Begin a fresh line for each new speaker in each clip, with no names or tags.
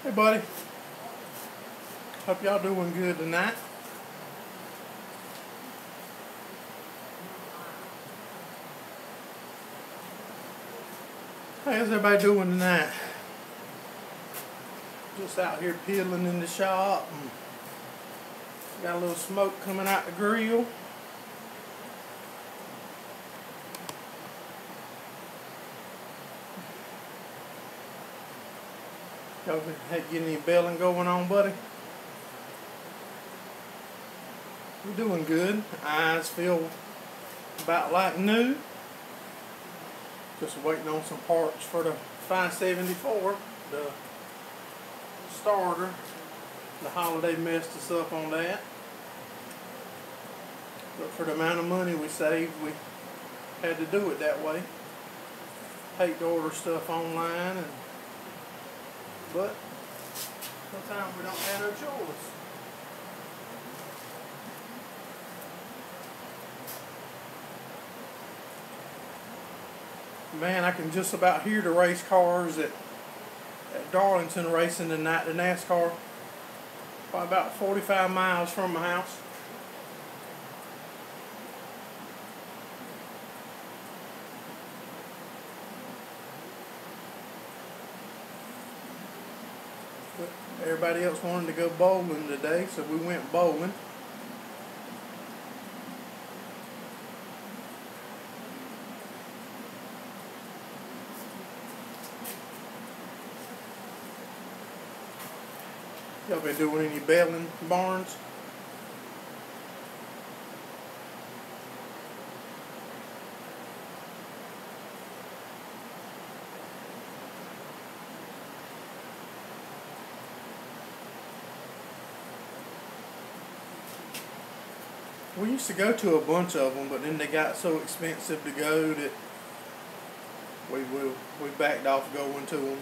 Hey buddy, hope y'all doing good tonight. How's everybody doing tonight? Just out here piddling in the shop and got a little smoke coming out the grill. Y'all getting any belling going on, buddy? We're doing good. Eyes feel about like new. Just waiting on some parts for the 574, the starter. The holiday messed us up on that. But for the amount of money we saved, we had to do it that way. Hate to order stuff online, but sometimes we don't have no choice. Man, I can just about hear the race cars at Darlington racing tonight, the NASCAR. Probably about 45 miles from my house. But everybody else wanted to go bowling today, so we went bowling. Y'all been doing any belling, Barnes? We used to go to a bunch of them, but then they got so expensive to go that we backed off going to them.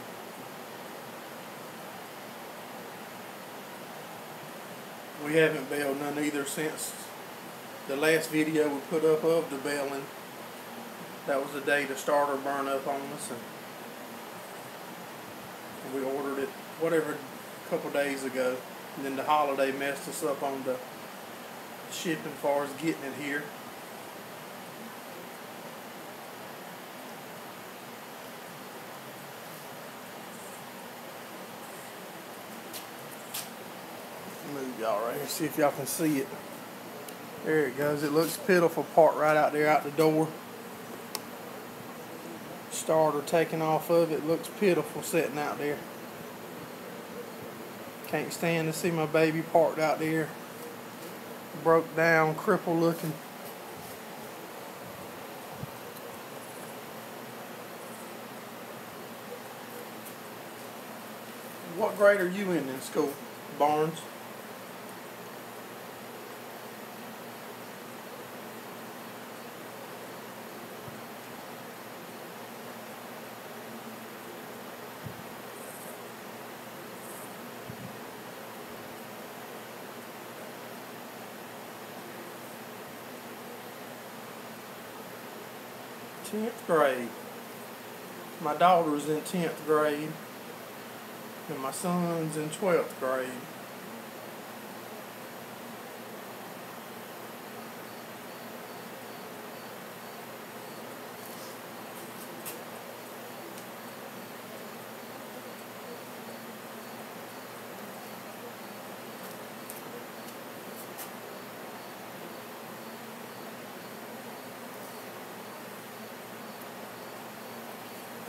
We haven't bailed none either since the last video we put up of the bailing. That was the day the starter burned up on us, and we ordered it whatever a couple days ago. And then the holiday messed us up on the shipping as far as getting it here. Move y'all right here, see if y'all can see it. There it goes. It looks pitiful, part right out there out the door. Starter taking off of it, looks pitiful sitting out there. Can't stand to see my baby parked out there, broke down, crippled looking. What grade are you in school, Barnes? Tenth grade. My daughter's in 10th grade, and my son's in 12th grade.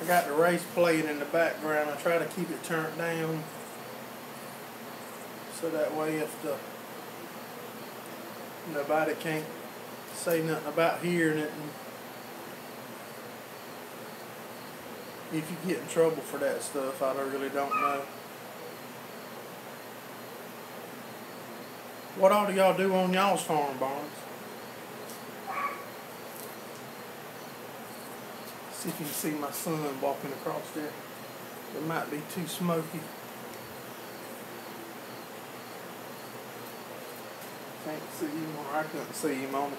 I got the race playing in the background. I try to keep it turned down so that way if nobody can't say nothing about hearing it, and if you get in trouble for that stuff, I really don't know. What all do y'all do on y'all's farm, Barnes? See if you can see my son walking across there. It might be too smoky. Can't see him, or I couldn't see him on it.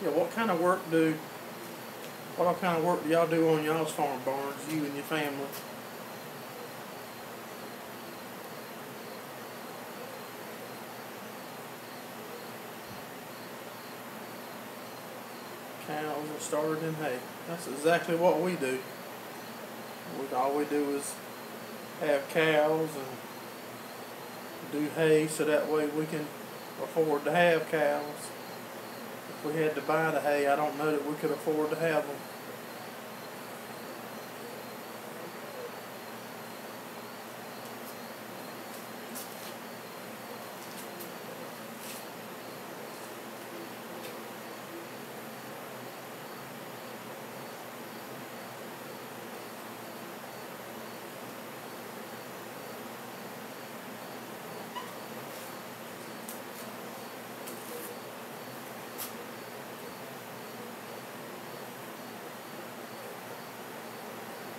Yeah, what kind of work do y'all do on y'all's farm barns, you and your family? Cows are started in hay. That's exactly what we do. All we do is have cows and do hay so that way we can afford to have cows. If we had to buy the hay, I don't know that we could afford to have them.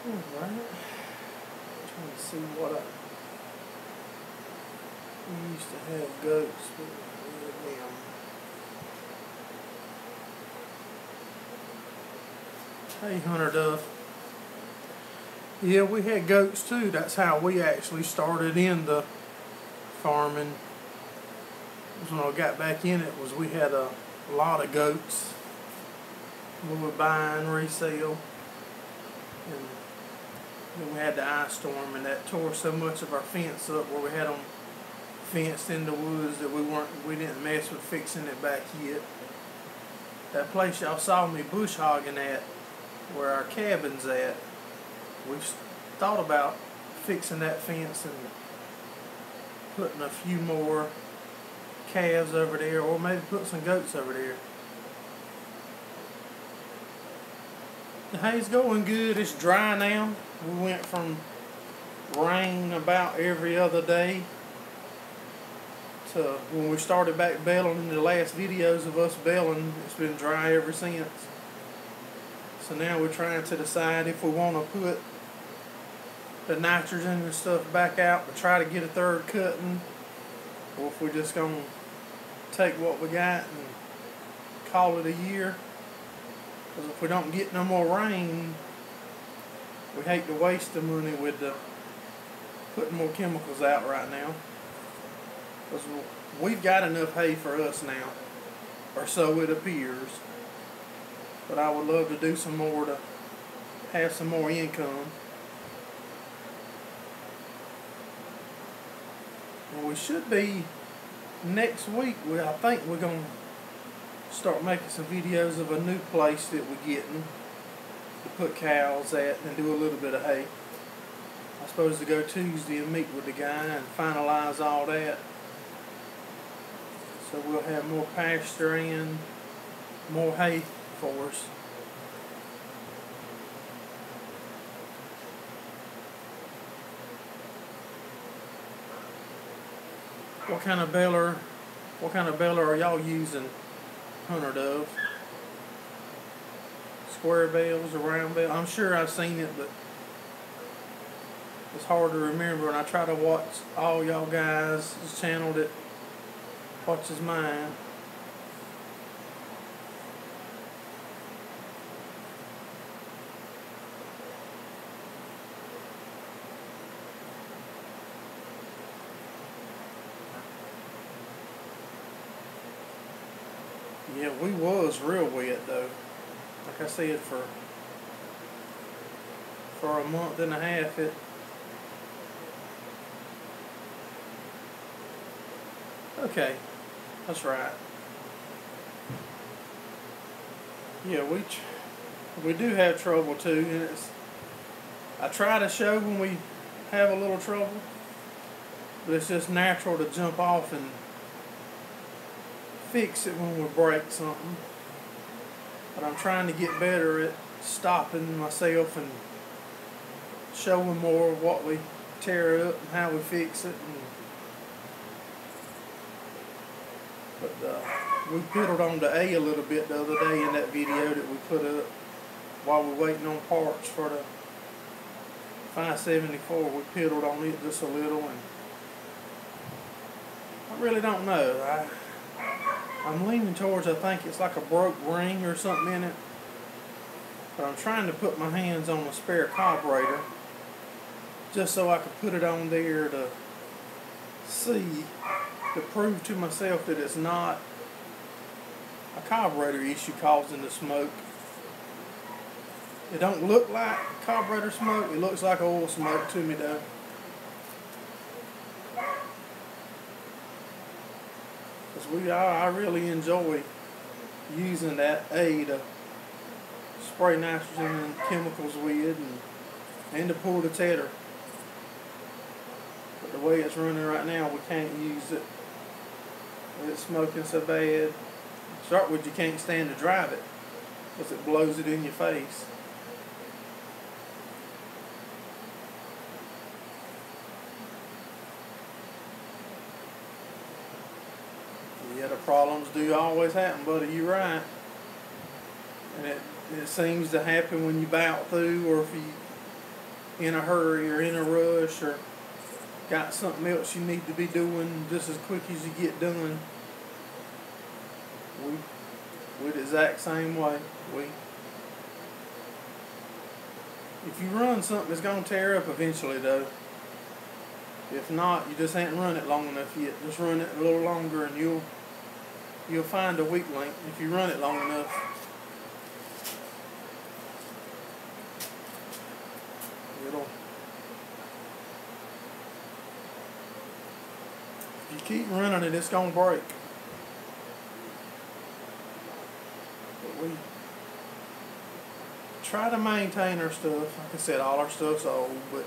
Alright. Trying to see what we used to have goats, but we had them. Hey, Hunter Duff. Yeah, we had goats too. That's how we actually started in the farming. When I got back in it, was we had a lot of goats. We would buy and resell. And then we had the ice storm, and that tore so much of our fence up where we had them fenced in the woods that we didn't mess with fixing it back yet. That place y'all saw me bush hogging at, where our cabin's at, we've thought about fixing that fence and putting a few more calves over there, or maybe put some goats over there. The hay's going good. It's dry now. We went from rain about every other day to when we started back baling in the last videos of us baling, it's been dry ever since. So now we're trying to decide if we want to put the nitrogen and stuff back out to try to get a third cutting, or if we're just going to take what we got and call it a year. Because if we don't get no more rain, we hate to waste the money with putting more chemicals out right now. Because we've got enough hay for us now, or so it appears. But I would love to do some more to have some more income. And we should be next week. I think we're going to start making some videos of a new place that we're getting to put cows at and do a little bit of hay. I'm supposed to go Tuesday and meet with the guy and finalize all that. So we'll have more pasture and more hay for us. What kind of baler are y'all using, Hunter Dove? Square bales or round bales? I'm sure I've seen it, but it's hard to remember, and I try to watch all y'all guys' channel that watches mine. Yeah, we was real wet though. Like I said, for a month and a half, okay, that's right. Yeah, we do have trouble too, and I try to show when we have a little trouble, but it's just natural to jump off and fix it when we break something. But I'm trying to get better at stopping myself and showing more of what we tear up and how we fix it. But we piddled on the A little bit the other day in that video that we put up while we're waiting on parts for the 574. We piddled on it just a little, and I really don't know. I'm leaning towards, I think it's like a broke ring or something in it. But I'm trying to put my hands on a spare carburetor just so I can put it on there to see, to prove to myself that it's not a carburetor issue causing the smoke. It don't look like carburetor smoke, it looks like oil smoke to me though. Because I really enjoy using that A to spray nitrogen and chemicals with and to pull the tether. But the way it's running right now, we can't use it. It's smoking so bad. Start with, you can't stand to drive it because it blows it in your face. Yeah, the problems do always happen, buddy. You're right. And it seems to happen when you bout through, or if you in a hurry or in a rush or got something else you need to be doing just as quick as you get done. We're the exact same way. If you run something, it's gonna tear up eventually though. If not, you just ain't run it long enough yet. Just run it a little longer and you'll find a weak link if you run it long enough. If you keep running it, it's gonna break. But we try to maintain our stuff. Like I said, all our stuff's old, but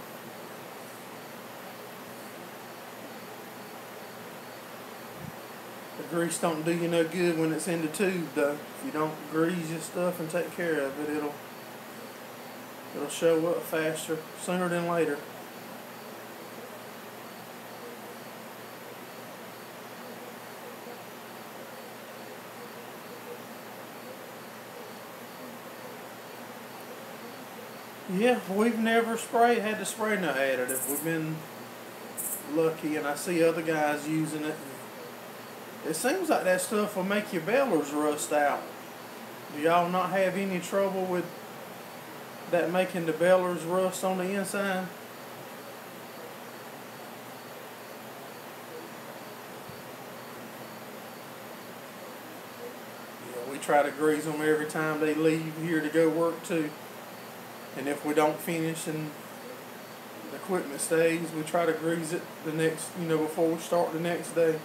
the grease don't do you no good when it's in the tube though. If you don't grease your stuff and take care of it, it'll show up faster, sooner than later. Yeah, we've never had to spray no additive. We've been lucky, and I see other guys using it. It seems like that stuff will make your bellers rust out. Do y'all not have any trouble with that making the bellers rust on the inside? Yeah, we try to grease them every time they leave here to go work too. And if we don't finish and the equipment stays, we try to grease it the next, before we start the next day.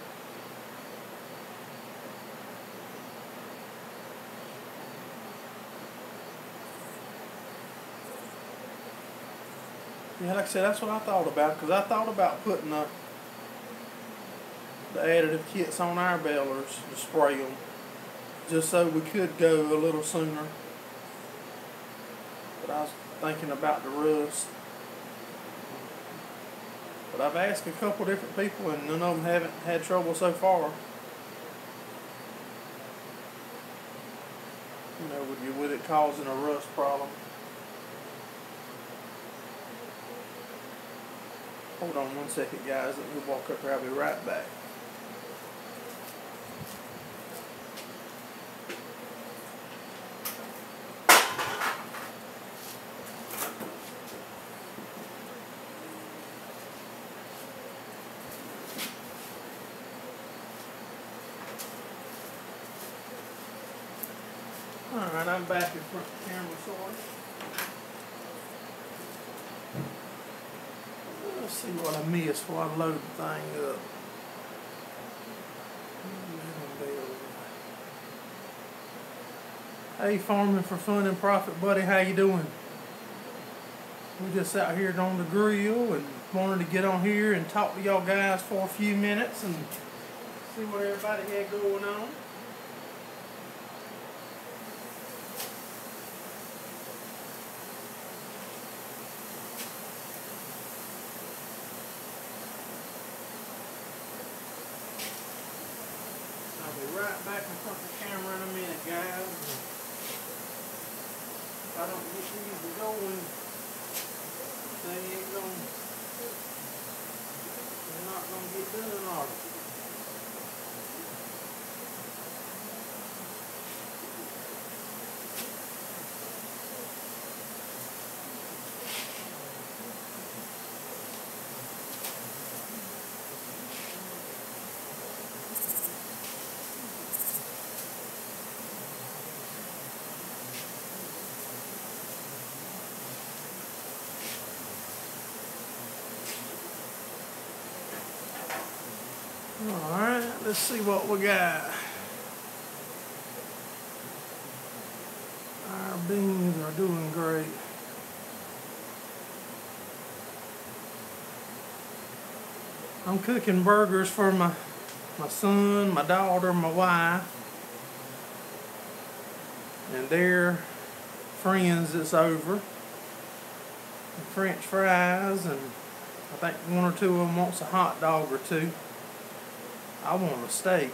Yeah, like I said, that's what I thought about, because I thought about putting the additive kits on our bailers to spray them, just so we could go a little sooner. But I was thinking about the rust. But I've asked a couple different people, and none of them haven't had trouble so far. With it causing a rust problem. Hold on one second, guys. Let me walk up here. I'll be right back. Alright, I'm back in front of the camera, sorry. Let's see what I missed before I load the thing up. Hey, Farming for Fun and Profit, buddy, how you doing? We're just out here on the grill and wanted to get on here and talk to y'all guys for a few minutes and see what everybody had going on. Right back in front of the camera in a minute, guys. If I don't get these going, they ain't gonna, they're not gonna get done, are they? Alright, let's see what we got. Our beans are doing great. I'm cooking burgers for my son, my daughter, my wife, and their friends that's over. And French fries, and I think one or two of them wants a hot dog or two. I want a steak.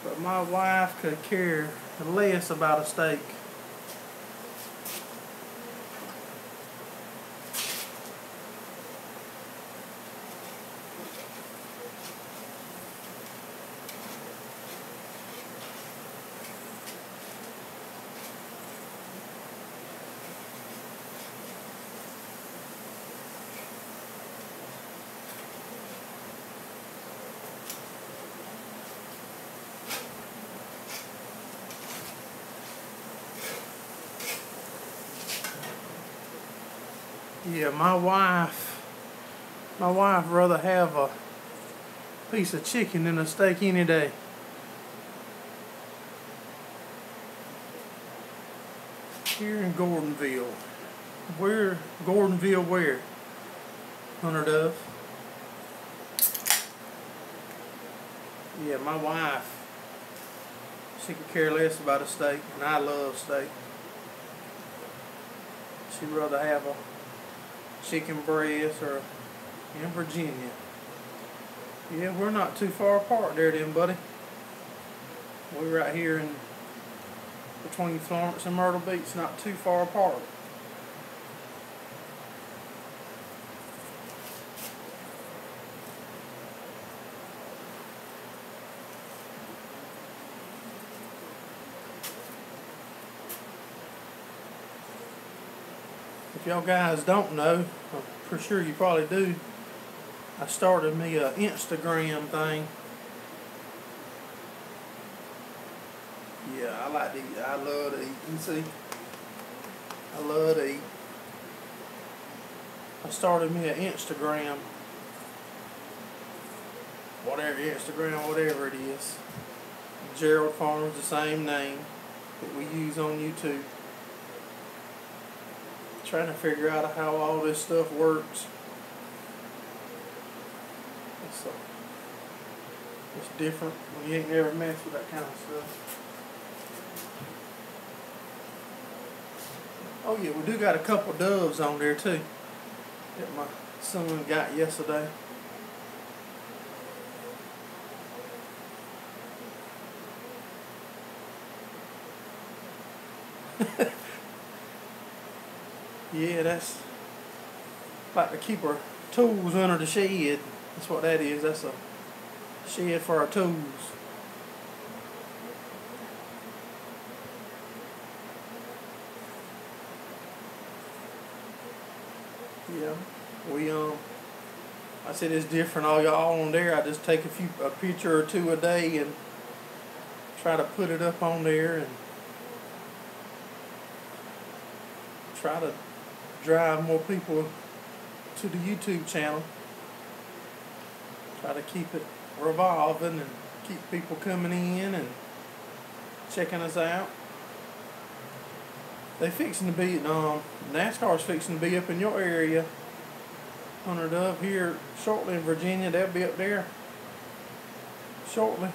But my wife could care less about a steak. Yeah, my wife rather have a piece of chicken than a steak any day. Here in Gordonville. Gordonville where? Hunter Dove. Yeah, my wife, she could care less about a steak, and I love steak. She'd rather have a chicken breast or in Virginia. Yeah, we're not too far apart there then, buddy. We're right here in between Florence and Myrtle Beach, not too far apart. If y'all guys don't know, I'm pretty sure you probably do, I started me a Instagram thing. Yeah, I like to eat. I love to eat. You see? I love to eat. I started me an Instagram. Whatever it is. Gerrald Farms, the same name that we use on YouTube. Trying to figure out how all this stuff works. It's different when you ain't never messed with that kind of stuff. Oh yeah, we do got a couple doves on there too that my son got yesterday. Yeah, that's like to keep our tools under the shed. That's what that is. That's a shed for our tools. Yeah, I said it's different. All y'all on there, I just take a picture or two a day and try to put it up on there and try to drive more people to the YouTube channel. Try to keep it revolving and keep people coming in and checking us out. They fixing to be, NASCAR's fixing to be up in your area. Hunter Dove here shortly in Virginia. They'll be up there shortly.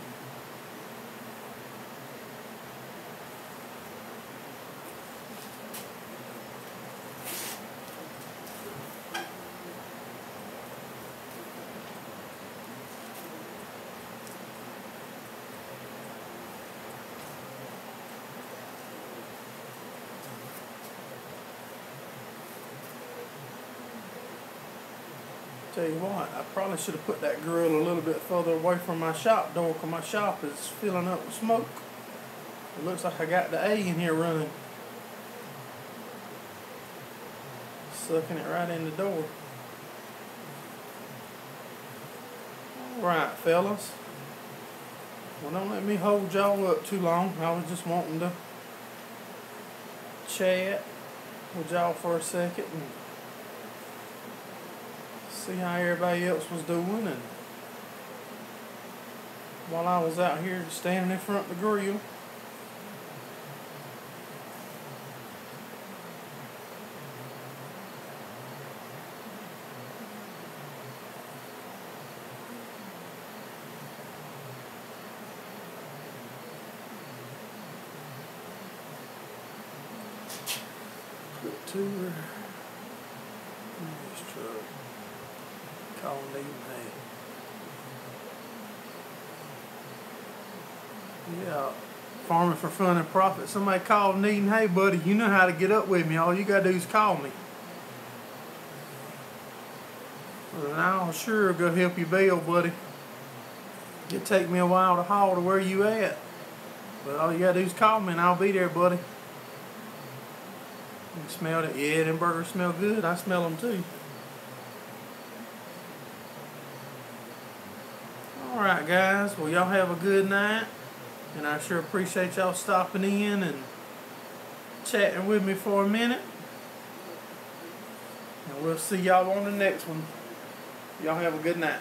Tell you what, I probably should have put that grill a little bit further away from my shop door because my shop is filling up with smoke. It looks like I got the A in here running. Sucking it right in the door. Alright, fellas. Well, don't let me hold y'all up too long. I was just wanting to chat with y'all for a second and see how everybody else was doing and while I was out here just standing in front of the grill. Put tour in this truck. Call Needham Hay. Yeah, farming for fun and profit. Somebody called Needham Hay, buddy. You know how to get up with me. All you gotta do is call me. And I'll sure go help you bail, buddy. It'll take me a while to haul to where you at, but all you gotta do is call me and I'll be there, buddy. You smell it? Yeah, them burgers smell good. I smell them too. Alright guys, well y'all have a good night, and I sure appreciate y'all stopping in and chatting with me for a minute, and we'll see y'all on the next one. Y'all have a good night.